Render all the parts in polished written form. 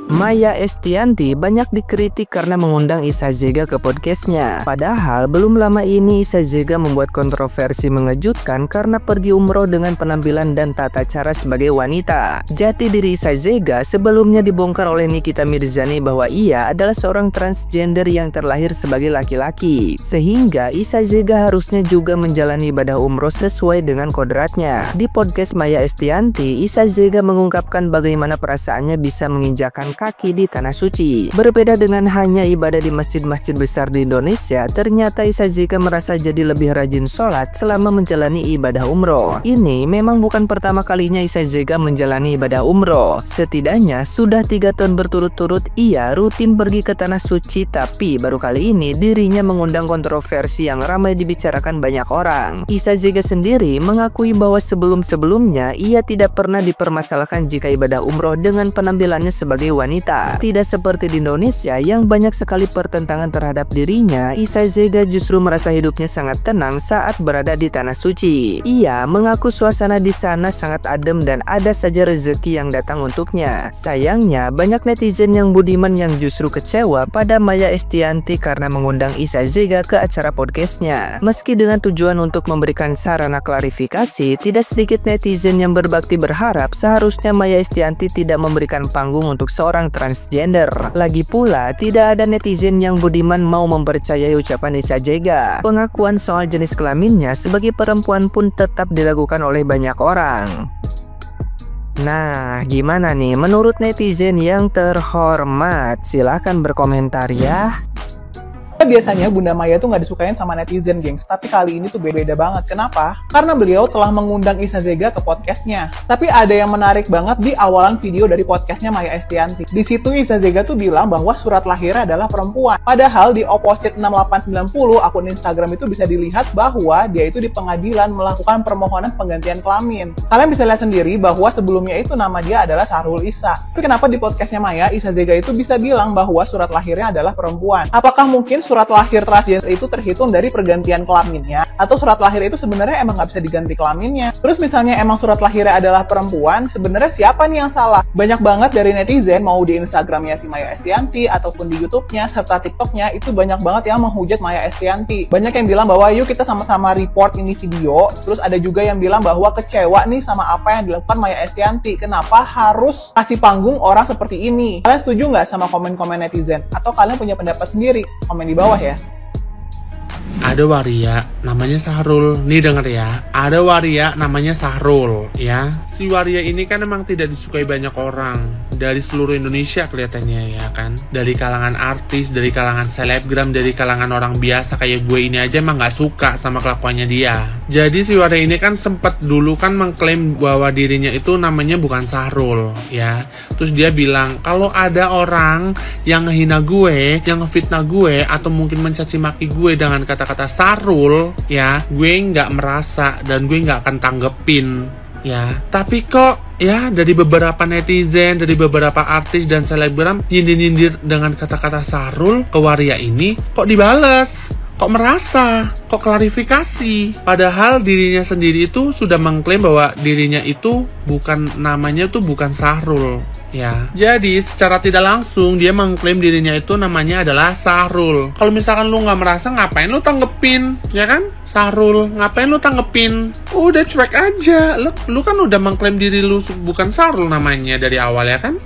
Maya Estianty banyak dikritik karena mengundang Issa Zega ke podcastnya. Padahal belum lama ini Issa Zega membuat kontroversi mengejutkan karena pergi umroh dengan penampilan dan tata cara sebagai wanita. Jati diri Issa Zega sebelumnya dibongkar oleh Nikita Mirzani bahwa ia adalah seorang transgender yang terlahir sebagai laki-laki. Sehingga Issa Zega harusnya juga menjalani ibadah umroh sesuai dengan kodratnya. Di podcast Maya Estianty, Issa Zega mengungkapkan bagaimana perasaannya bisa menginjakan kaki di tanah suci. Berbeda dengan hanya ibadah di masjid-masjid besar di Indonesia, ternyata Issa Zega merasa jadi lebih rajin sholat selama menjalani ibadah umroh. Ini memang bukan pertama kalinya Issa Zega menjalani ibadah umroh. Setidaknya sudah 3 tahun berturut-turut ia rutin pergi ke tanah suci, tapi baru kali ini dirinya mengundang kontroversi yang ramai dibicarakan banyak orang. Issa Zega sendiri mengakui bahwa sebelum-sebelumnya ia tidak pernah dipermasalahkan jika ibadah umroh dengan penampilannya sebagai wanita. Tidak seperti di Indonesia yang banyak sekali pertentangan terhadap dirinya, Issa Zega justru merasa hidupnya sangat tenang saat berada di tanah suci. Ia mengaku suasana di sana sangat adem dan ada saja rezeki yang datang untuknya. Sayangnya, banyak netizen yang budiman yang justru kecewa pada Maya Estianty karena mengundang Issa Zega ke acara podcastnya. Meski dengan tujuan untuk memberikan sarana klarifikasi, tidak sedikit netizen yang berbakti berharap seharusnya Maya Estianty tidak memberikan panggung untuk seorang transgender. Lagi pula, tidak ada netizen yang budiman mau mempercayai ucapan Issa Zega. Pengakuan soal jenis kelaminnya sebagai perempuan pun tetap diragukan oleh banyak orang. Nah, gimana nih menurut netizen yang terhormat? Silahkan berkomentar ya. Biasanya Bunda Maya tuh nggak disukain sama netizen, gengs. Tapi kali ini tuh beda banget. Kenapa? Karena beliau telah mengundang Issa Zega ke podcastnya. Tapi ada yang menarik banget di awalan video dari podcastnya Maya Estianty. Di situ Issa Zega tuh bilang bahwa surat lahirnya adalah perempuan. Padahal di opposite 6890 akun Instagram itu bisa dilihat bahwa dia itu di pengadilan melakukan permohonan penggantian kelamin. Kalian bisa lihat sendiri bahwa sebelumnya itu nama dia adalah Sahrul Issa. Tapi kenapa di podcastnya Maya, Issa Zega itu bisa bilang bahwa surat lahirnya adalah perempuan? Apakah mungkin surat lahir transgender itu terhitung dari pergantian kelaminnya, atau surat lahir itu sebenarnya emang nggak bisa diganti kelaminnya? Terus misalnya emang surat lahirnya adalah perempuan, sebenarnya siapa nih yang salah? Banyak banget dari netizen, mau di Instagramnya si Maya Estianty ataupun di YouTube-nya serta TikTok-nya, itu banyak banget yang menghujat Maya Estianty. Banyak yang bilang bahwa yuk kita sama-sama report ini video. Terus ada juga yang bilang bahwa kecewa nih sama apa yang dilakukan Maya Estianty. Kenapa harus kasih panggung orang seperti ini? Kalian setuju nggak sama komen-komen netizen? Atau kalian punya pendapat sendiri? Komen di bawah ya. Ada waria namanya Sahrul, nih denger ya, ada waria namanya Sahrul ya. Si waria ini kan emang tidak disukai banyak orang dari seluruh Indonesia kelihatannya ya kan, dari kalangan artis, dari kalangan selebgram, dari kalangan orang biasa kayak gue ini aja emang gak suka sama kelakuannya dia. Jadi si waria ini kan sempet dulu kan mengklaim bahwa dirinya itu namanya bukan Sahrul ya. Terus dia bilang kalau ada orang yang ngehina gue, yang ngefitnah gue, atau mungkin mencaci maki gue dengan kata-kata Sahrul ya, gue nggak merasa dan gue nggak akan tanggepin ya. Tapi kok ya dari beberapa netizen, dari beberapa artis dan selebgram nyindir-nyindir dengan kata-kata Sahrul ke waria ini, kok dibales? Kok merasa? Kok klarifikasi? Padahal dirinya sendiri itu sudah mengklaim bahwa dirinya itu bukan, namanya tuh bukan Sahrul ya. Jadi secara tidak langsung dia mengklaim dirinya itu namanya adalah Sahrul. Kalau misalkan lu nggak merasa, ngapain lu tanggepin ya kan? Sahrul, ngapain lu tanggepin? Udah cuek aja. Lu kan udah mengklaim diri lu bukan Sahrul namanya dari awal ya kan?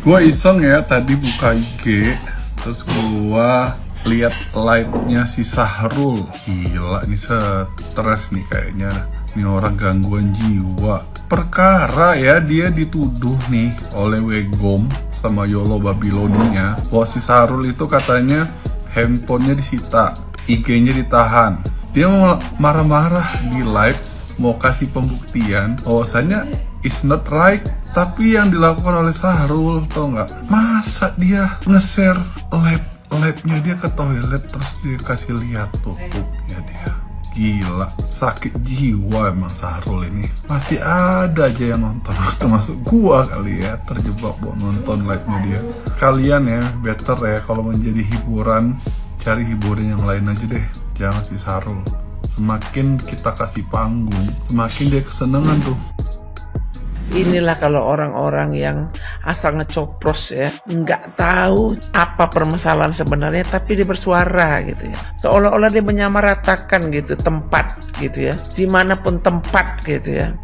Gua iseng ya tadi buka IG, terus gua lihat live-nya si Sahrul. Gila, ini stres nih kayaknya. Ini orang gangguan jiwa. Perkara ya, dia dituduh nih oleh Wegom sama Yolo Babiloninya bahwa si Sahrul itu katanya handphonenya disita, IG-nya ditahan. Dia mau marah-marah di live, mau kasih pembuktian bahwasanya it's not right. Tapi yang dilakukan oleh Sahrul, tau nggak? Masa dia nge-share live-nya dia ke toilet terus dia kasih lihat tuh pup-nya dia. Gila, sakit jiwa emang Sahrul ini. Masih ada aja yang nonton, termasuk gua kali ya, terjebak buat nonton live-nya dia. Kalian ya, better ya kalau menjadi hiburan, cari hiburan yang lain aja deh. Jangan si Sahrul. Semakin kita kasih panggung, semakin dia kesenangan tuh. Inilah kalau orang-orang yang asal ngecopros ya, nggak tahu apa permasalahan sebenarnya, tapi dia bersuara gitu ya, seolah-olah dia menyamaratakan gitu tempat gitu ya, dimanapun tempat gitu ya.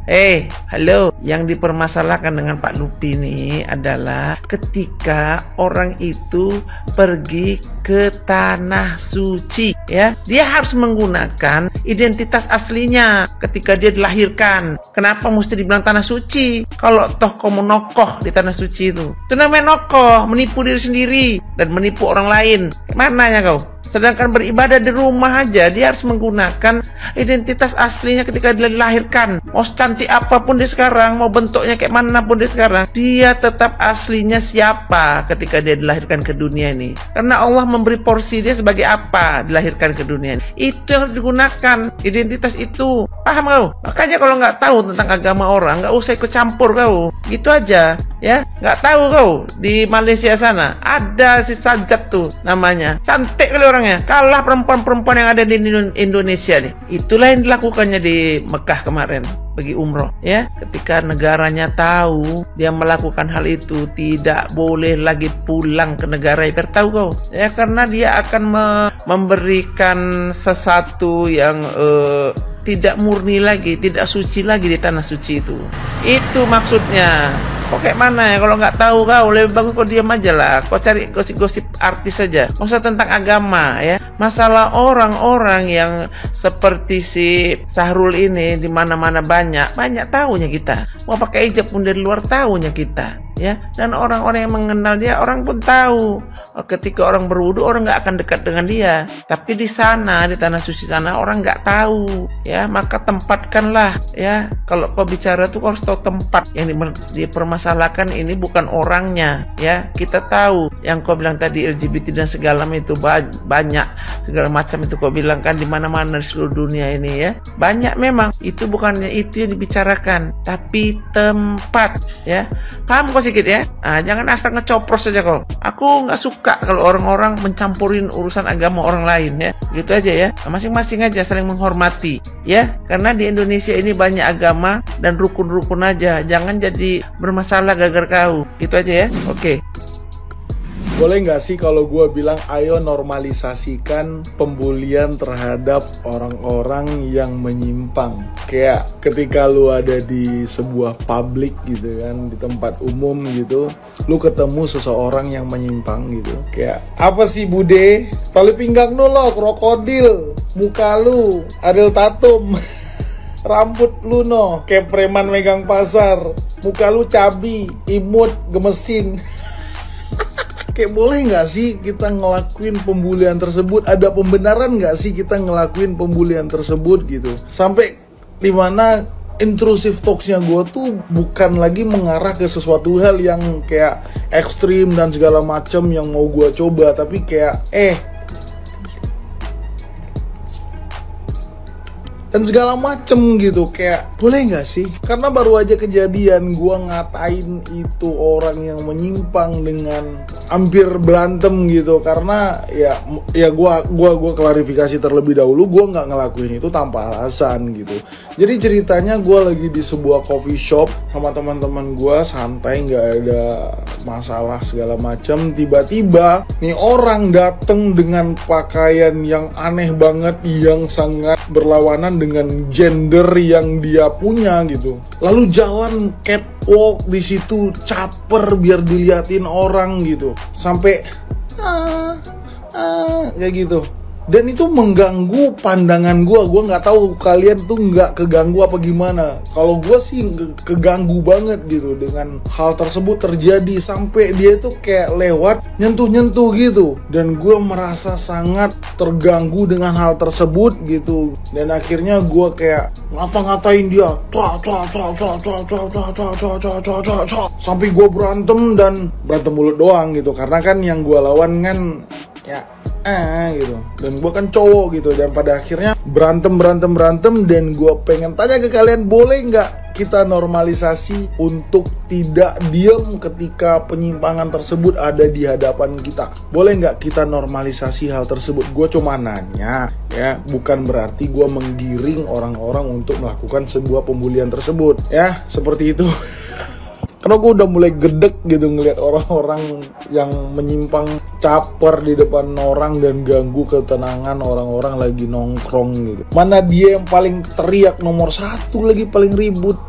Halo, yang dipermasalahkan dengan Pak Lupi ini adalah ketika orang itu pergi ke tanah suci ya, dia harus menggunakan identitas aslinya ketika dia dilahirkan. Kenapa mesti dibilang tanah suci? Kalau toh kamu nokoh di tanah suci itu namanya nokoh, menipu diri sendiri dan menipu orang lain. Mana ya kau? Sedangkan beribadah di rumah aja dia harus menggunakan identitas aslinya ketika dia dilahirkan. Mau cantik apapun dia sekarang, mau bentuknya kayak mana pun dia sekarang, dia tetap aslinya siapa ketika dia dilahirkan ke dunia ini. Karena Allah memberi porsi dia sebagai apa dilahirkan ke dunia ini. Itu yang harus digunakan, identitas itu. Paham kau? Makanya kalau nggak tahu tentang agama orang, nggak usah ikut campur kau. Gitu aja ya. Nggak tahu kau di Malaysia sana ada si Sajab tuh namanya, cantik kali orangnya, kalah perempuan-perempuan yang ada di Indonesia nih. Itulah yang dilakukannya di Mekah kemarin pergi umroh ya. Ketika negaranya tahu dia melakukan hal itu, tidak boleh lagi pulang ke negara itu. Tahu kau ya, karena dia akan memberikan sesuatu yang tidak murni lagi, tidak suci lagi di tanah suci itu. Itu maksudnya. Kok kayak mana ya kalau nggak tahu kau? Lebih bagus kau diam aja lah. Kau cari gosip-gosip artis saja. Nggak usah tentang agama ya. Masalah orang-orang yang seperti si Sahrul ini di mana-mana banyak tahunya kita. Mau pakai hijab pun dari luar tahunya kita ya. Dan orang-orang yang mengenal dia, orang pun tahu. Ketika orang berwudu, orang nggak akan dekat dengan dia. Tapi di sana, di tanah suci sana, orang nggak tahu ya. Maka tempatkanlah ya. Kalau kau bicara tuh kau harus tahu tempat yang dipermasalahkan ini bukan orangnya ya. Kita tahu yang kau bilang tadi LGBT dan segala itu banyak segala macam itu kau bilang kan di mana-mana di seluruh dunia ini ya. Banyak memang, itu bukannya itu yang dibicarakan, tapi tempat ya. Paham kau sedikit ya? Nah, jangan asal ngecopros saja kau. Aku nggak suka kalau orang-orang mencampurin urusan agama orang lain ya. Gitu aja ya. Masing-masing aja saling menghormati ya. Karena di Indonesia ini banyak agama dan rukun-rukun aja. Jangan jadi bermasalah gara-gara kau. Gitu aja ya. Oke. Boleh nggak sih kalau gue bilang ayo normalisasikan pembulian terhadap orang-orang yang menyimpang. Kayak ketika lu ada di sebuah publik gitu kan, di tempat umum gitu, lu ketemu seseorang yang menyimpang gitu. Kayak, apa sih bude? Tali pinggang lu lo, krokodil. Muka lu, Ariel Tatum. Rambut lu no, kayak preman megang pasar. Muka lu cabi, imut, gemesin. Kayak boleh nggak sih kita ngelakuin pembulian tersebut? Ada pembenaran nggak sih kita ngelakuin pembulian tersebut gitu? Sampai dimana intrusive talksnya gue tuh bukan lagi mengarah ke sesuatu hal yang kayak ekstrim dan segala macam yang mau gue coba, tapi kayak dan segala macem gitu. Kayak boleh nggak sih? Karena baru aja kejadian gue ngatain itu orang yang menyimpang dengan hampir berantem gitu. Karena ya gue klarifikasi terlebih dahulu, gue nggak ngelakuin itu tanpa alasan gitu. Jadi ceritanya gue lagi di sebuah coffee shop sama teman-teman gue, santai, nggak ada masalah segala macam. Tiba-tiba nih orang dateng dengan pakaian yang aneh banget, yang sangat berlawanan dengan gender yang dia punya gitu. Lalu jalan catwalk di situ, caper biar diliatin orang gitu. Sampai kayak gitu. Dan itu mengganggu pandangan gue. Gue nggak tahu kalian tuh nggak keganggu apa gimana. Kalau gue sih keganggu banget gitu dengan hal tersebut terjadi. Sampai dia tuh kayak lewat nyentuh-nyentuh gitu. Dan gue merasa sangat terganggu dengan hal tersebut gitu. Dan akhirnya gue kayak ngata-ngatain dia, sampai gue berantem, dan berantem mulut doang gitu. Karena kan yang gue lawan kan ya gitu, dan gue kan cowok gitu. Dan pada akhirnya berantem, dan gue pengen tanya ke kalian, boleh nggak kita normalisasi untuk tidak diem ketika penyimpangan tersebut ada di hadapan kita? Boleh nggak kita normalisasi hal tersebut? Gue cuma nanya ya, bukan berarti gue menggiring orang-orang untuk melakukan sebuah pembulian tersebut ya, seperti itu. Karena gue udah mulai gedek gitu ngeliat orang-orang yang menyimpang caper di depan orang dan ganggu ketenangan orang-orang lagi nongkrong gitu. Mana dia yang paling teriak nomor 1 lagi, paling ribut.